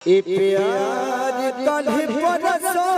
ए प्यार कल परसो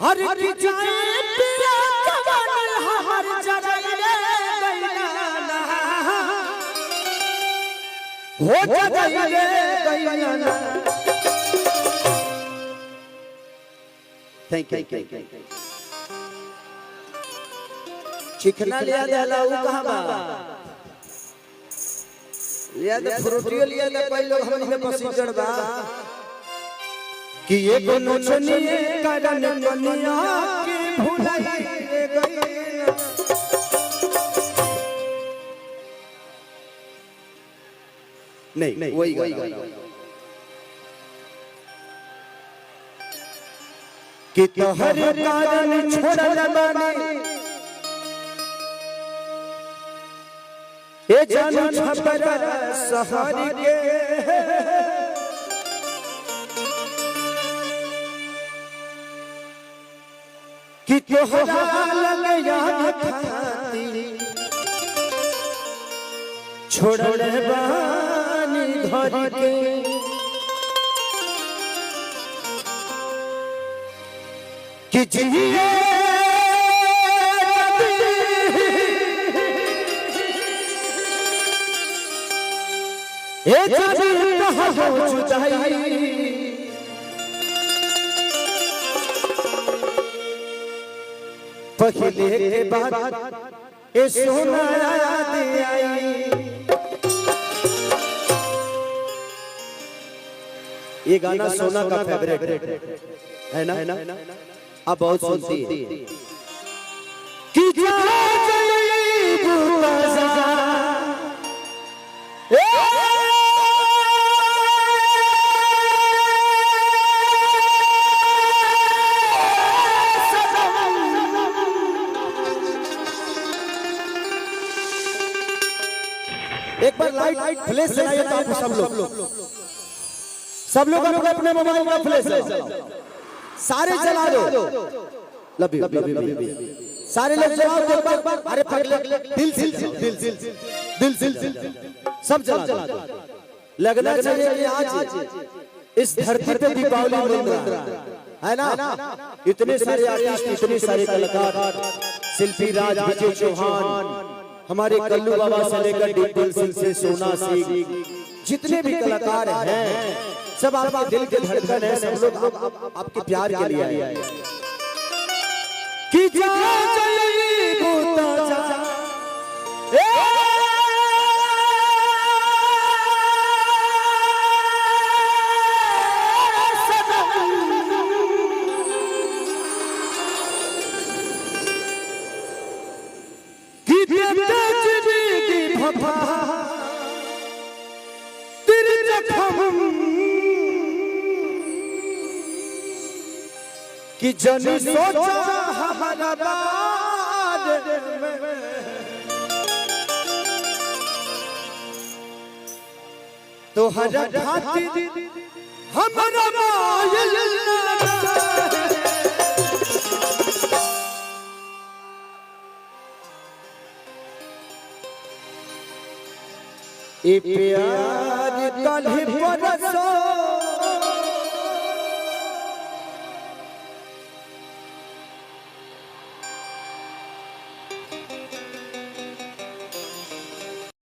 हर जाए पिया जवान हर जगाइले गइयाना हो जगाइले गइयाना। Thank you. चिकना लिया देला उ कहां बा लिया दे फ्रूटियो लिया दे पहले हमनी में पसीजड़ बा कि ये कोनो चनिए करन कनिया की भुलाई गई। नहीं वही कि तोहर कारण छोड़ल बानी ए जानो छपर शहर के कि तोहरा लग याद खाती छोड़ल बानी घर के कि जिए ए जानी कहाँ हो जुदाई पहले के बाद ए सोना याद आई। ये गाना सोना का फेवरेट है ना आप बहुत सुनती है कि एक बार लाइट फ्लैश चलाइए तो आप सब लोग अपने मोबाइल में फ्लैश सारे चला दो। लव यू सारे लोग जवाब दो। अरे दिल सब चला दो। लगना चाहिए कि आज इस धरती पे दीपावली मन रहा है ना। इतने सारे आर्टिस्ट, इतने सारे कलाकार, शिल्पी राज, विजय चौहान, हमारे कल्लू बाबा से लेकर डिम्पल सिंह से सोना सिंह, जितने भी कलाकार हैं सब आपके दिल के धड़कन है। सब लोग आपके प्यार के लिए आए कि जा चली बूता जा तेरे जख्म कि जन सोचा हमारा बार तो हर खातिर हमारा मायल ए प्यार कल परसो